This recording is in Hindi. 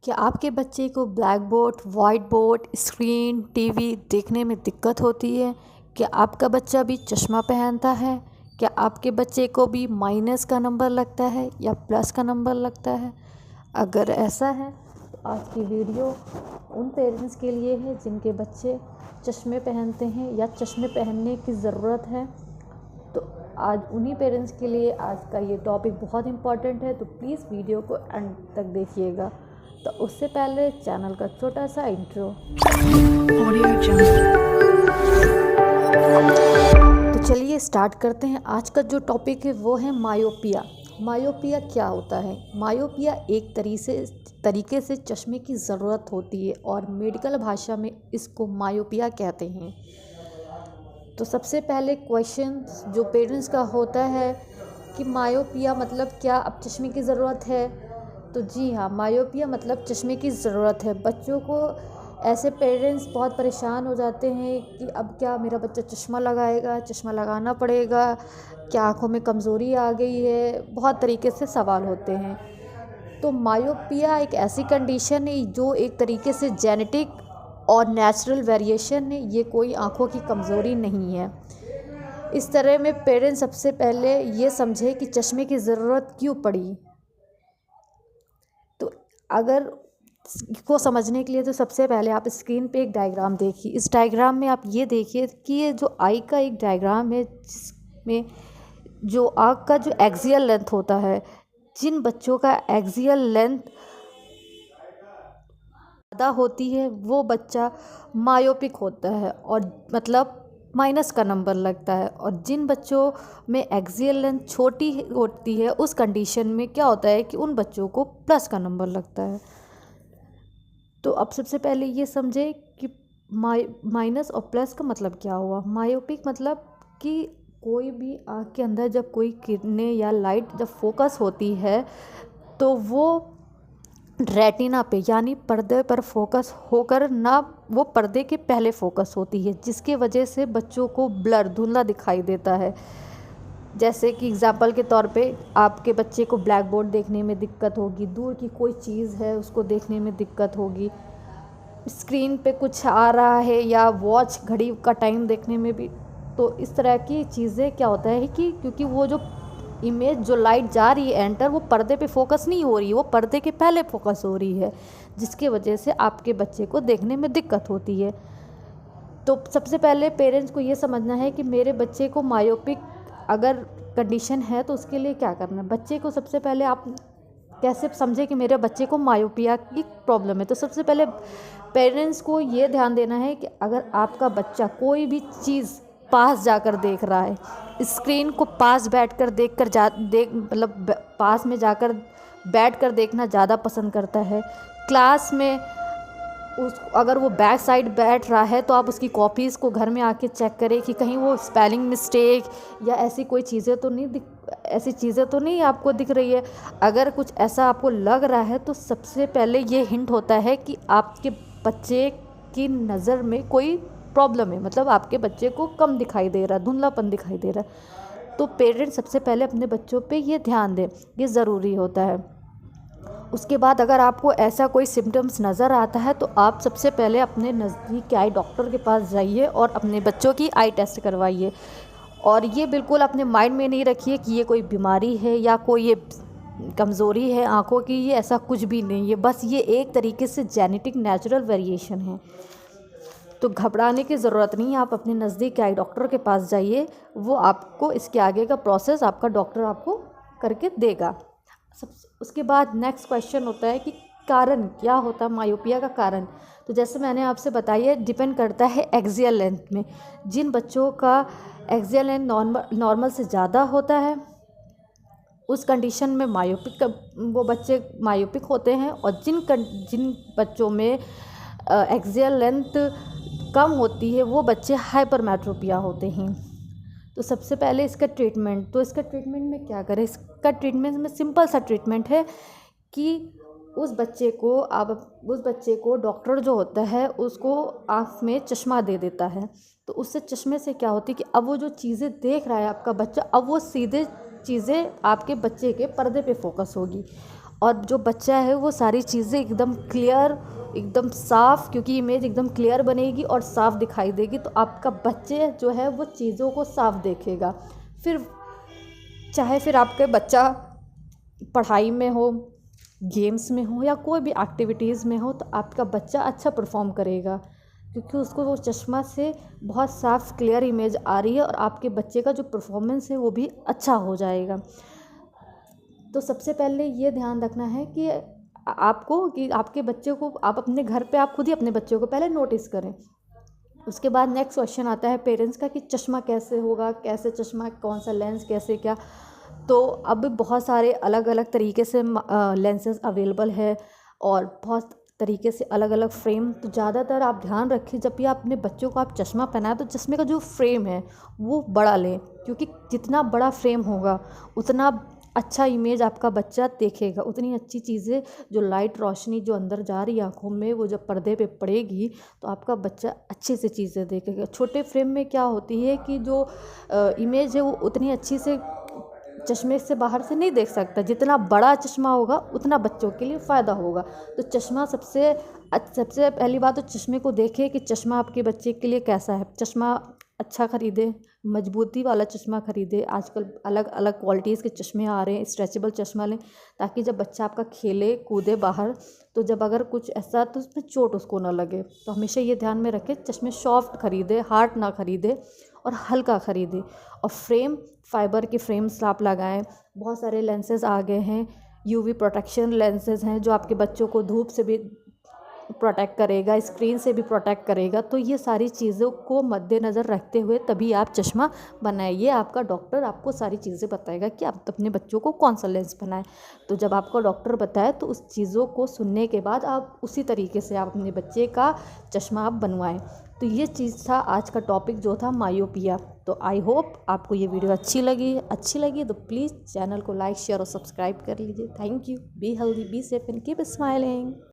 क्या आपके बच्चे को black board, white board, screen, TV देखने में दिक्कत होती है? क्या आपका बच्चा भी चश्मा पहनता है? क्या आपके बच्चे को भी माइनस का नंबर लगता है या प्लस का नंबर लगता है? अगर ऐसा है तो आज की वीडियो उन पेरेंट्स के लिए है जिनके बच्चे चश्मे पहनते हैं या चश्मे पहनने की ज़रूरत है। तो आज उन्हीं पेरेंट्स के लिए आज का ये टॉपिक बहुत इम्पॉर्टेंट है, तो प्लीज़ वीडियो को एंड तक देखिएगा। तो उससे पहले चैनल का छोटा सा इंट्रो। तो चलिए स्टार्ट करते हैं। आज का जो टॉपिक है वो है मायोपिया। मायोपिया क्या होता है? मायोपिया एक तरीके से चश्मे की ज़रूरत होती है और मेडिकल भाषा में इसको मायोपिया कहते हैं। तो सबसे पहले क्वेश्चन जो पेरेंट्स का होता है कि मायोपिया मतलब क्या, अब चश्मे की ज़रूरत है? तो जी हाँ, मायोपिया मतलब चश्मे की ज़रूरत है। बच्चों को ऐसे पेरेंट्स बहुत परेशान हो जाते हैं कि अब क्या मेरा बच्चा चश्मा लगाएगा, चश्मा लगाना पड़ेगा, क्या आँखों में कमज़ोरी आ गई है, बहुत तरीके से सवाल होते हैं। तो मायोपिया एक ऐसी कंडीशन है जो एक तरीके से जेनेटिक और नेचुरल वेरिएशन है, ये कोई आँखों की कमज़ोरी नहीं है। इस तरह में पेरेंट्स सबसे पहले ये समझे कि चश्मे की ज़रूरत क्यों पड़ी। तो अगर इसको समझने के लिए तो सबसे पहले आप स्क्रीन पे एक डायग्राम देखिए। इस डायग्राम में आप ये देखिए कि ये जो आई का एक डायग्राम है जिसमें जो आँख का जो एक्सियल लेंथ होता है, जिन बच्चों का एक्सियल लेंथ ज़्यादा होती है वो बच्चा मायोपिक होता है और मतलब माइनस का नंबर लगता है। और जिन बच्चों में एक्सियल लेंथ छोटी होती है उस कंडीशन में क्या होता है कि उन बच्चों को प्लस का नंबर लगता है। तो अब सबसे पहले ये समझे कि माइनस और प्लस का मतलब क्या हुआ। मायोपिक मतलब कि कोई भी आँख के अंदर जब कोई किरणें या लाइट जब फोकस होती है तो वो रेटिना पे यानी पर्दे पर फोकस होकर ना, वो पर्दे के पहले फोकस होती है, जिसके वजह से बच्चों को ब्लर धुंधला दिखाई देता है। जैसे कि एग्जांपल के तौर पे आपके बच्चे को ब्लैक बोर्ड देखने में दिक्कत होगी, दूर की कोई चीज़ है उसको देखने में दिक्कत होगी, स्क्रीन पे कुछ आ रहा है या वॉच घड़ी का टाइम देखने में भी। तो इस तरह की चीज़ें क्या होता है कि क्योंकि वो जो इमेज जो लाइट जा रही है एंटर, वो पर्दे पे फोकस नहीं हो रही, वो पर्दे के पहले फोकस हो रही है, जिसके वजह से आपके बच्चे को देखने में दिक्कत होती है। तो सबसे पहले पेरेंट्स को ये समझना है कि मेरे बच्चे को मायोपिक अगर कंडीशन है तो उसके लिए क्या करना है। बच्चे को सबसे पहले आप कैसे समझे कि मेरे बच्चे को मायोपिया की प्रॉब्लम है। तो सबसे पहले पेरेंट्स को ये ध्यान देना है कि अगर आपका बच्चा कोई भी चीज़ पास जाकर देख रहा है, स्क्रीन को पास बैठकर मतलब पास में जाकर बैठकर देखना ज़्यादा पसंद करता है, क्लास में अगर वो बैक साइड बैठ रहा है तो आप उसकी कॉपीज़ को घर में आके चेक करें कि कहीं वो स्पेलिंग मिस्टेक या ऐसी कोई चीज़ें तो नहीं ऐसी चीज़ें तो नहीं आपको दिख रही है। अगर कुछ ऐसा आपको लग रहा है तो सबसे पहले ये हिंट होता है कि आपके बच्चे की नज़र में कोई प्रॉब्लम है, मतलब आपके बच्चे को कम दिखाई दे रहा है, धुंधलापन दिखाई दे रहा है। तो पेरेंट्स सबसे पहले अपने बच्चों पे ये ध्यान दें, ये ज़रूरी होता है। उसके बाद अगर आपको ऐसा कोई सिम्टम्स नज़र आता है तो आप सबसे पहले अपने नज़दीक के आई डॉक्टर के पास जाइए और अपने बच्चों की आई टेस्ट करवाइए। और ये बिल्कुल अपने माइंड में नहीं रखिए कि ये कोई बीमारी है या कोई ये कमज़ोरी है आँखों की, ये ऐसा कुछ भी नहीं है, बस ये एक तरीके से जेनेटिक नेचुरल वेरिएशन है। तो घबराने की ज़रूरत नहीं है, आप अपने नज़दीक के आई डॉक्टर के पास जाइए, वो आपको इसके आगे का प्रोसेस आपका डॉक्टर आपको करके देगा। उसके बाद नेक्स्ट क्वेश्चन होता है कि कारण क्या होता है मायोपिया का कारण। तो जैसे मैंने आपसे बताया, डिपेंड करता है एक्सियल लेंथ में। जिन बच्चों का एक्सियल लेंथ नॉर्मल से ज़्यादा होता है उस कंडीशन में वो बच्चे मायोपिक होते हैं, और जिन बच्चों में एक्सियल लेंथ कम होती है वो बच्चे हाइपरमेट्रोपिया होते हैं। तो सबसे पहले इसका ट्रीटमेंट में क्या करें। इसका ट्रीटमेंट में सिंपल सा ट्रीटमेंट है कि उस बच्चे को डॉक्टर जो होता है उसको आँख में चश्मा दे देता है। तो उससे चश्मे से क्या होती है कि अब वो जो चीज़ें देख रहा है आपका बच्चा, अब वो सीधे चीज़ें आपके बच्चे के पर्दे पे फोकस होगी और जो बच्चा है वो सारी चीज़ें एकदम क्लियर, एकदम साफ, क्योंकि इमेज एकदम क्लियर बनेगी और साफ दिखाई देगी, तो आपका बच्चे जो है वो चीज़ों को साफ देखेगा। फिर चाहे फिर आपके बच्चा पढ़ाई में हो, गेम्स में हो, या कोई भी एक्टिविटीज़ में हो, तो आपका बच्चा अच्छा परफॉर्म करेगा, क्योंकि उसको वो चश्मा से बहुत साफ क्लियर इमेज आ रही है और आपके बच्चे का जो परफॉर्मेंस है वो भी अच्छा हो जाएगा। तो सबसे पहले ये ध्यान रखना है कि आपको, कि आपके बच्चे को आप अपने घर पे आप खुद ही अपने बच्चों को पहले नोटिस करें। उसके बाद नेक्स्ट क्वेश्चन आता है पेरेंट्स का कि चश्मा कैसे होगा, कैसे चश्मा, कौन सा लेंस, कैसे क्या। तो अब बहुत सारे अलग अलग तरीके से लेंसेज अवेलेबल है और बहुत तरीके से अलग अलग फ्रेम। तो ज़्यादातर आप ध्यान रखें जब भी आप अपने बच्चों को आप चश्मा पहनाएं तो चश्मे का जो फ्रेम है वो बड़ा लें, क्योंकि जितना बड़ा फ्रेम होगा उतना अच्छा इमेज आपका बच्चा देखेगा, उतनी अच्छी चीज़ें जो लाइट रोशनी जो अंदर जा रही है आँखों में वो जब पर्दे पे पड़ेगी तो आपका बच्चा अच्छे से चीज़ें देखेगा। छोटे फ्रेम में क्या होती है कि जो इमेज है वो उतनी अच्छी से चश्मे से बाहर से नहीं देख सकता। जितना बड़ा चश्मा होगा उतना बच्चों के लिए फ़ायदा होगा। तो चश्मा सबसे पहली बात तो चश्मे को देखें कि चश्मा आपके बच्चे के लिए कैसा है। चश्मा अच्छा ख़रीदें, मजबूती वाला चश्मा ख़रीदें। आजकल अलग अलग क्वालिटीज़ के चश्मे आ रहे हैं, स्ट्रेचेबल चश्मा लें, ताकि जब बच्चा आपका खेले कूदे बाहर तो जब अगर कुछ ऐसा तो उसमें चोट उसको ना लगे। तो हमेशा ये ध्यान में रखें चश्मे सॉफ्ट ख़रीदें, हार्ड ना ख़रीदें और हल्का ख़रीदें। और फ्रेम, फाइबर के फ्रेम्स आप लगाएं। बहुत सारे लेंसेज आ गए हैं, यूवी प्रोटेक्शन लेंसेज हैं जो आपके बच्चों को धूप से भी प्रोटेक्ट करेगा, स्क्रीन से भी प्रोटेक्ट करेगा। तो ये सारी चीज़ों को मद्देनज़र रखते हुए तभी आप चश्मा बनाइए। आपका डॉक्टर आपको सारी चीज़ें बताएगा कि आप अपने बच्चों को कौन सा लेंस बनाएं। तो जब आपको डॉक्टर बताए तो उस चीज़ों को सुनने के बाद आप उसी तरीके से आप अपने बच्चे का चश्मा आप बनवाएं। तो ये चीज़ था आज का टॉपिक जो था मायोपिया। तो आई होप आपको ये वीडियो अच्छी लगी तो प्लीज़ चैनल को लाइक, शेयर और सब्सक्राइब कर लीजिए। Thank you. Be healthy, be safe and keep smiling.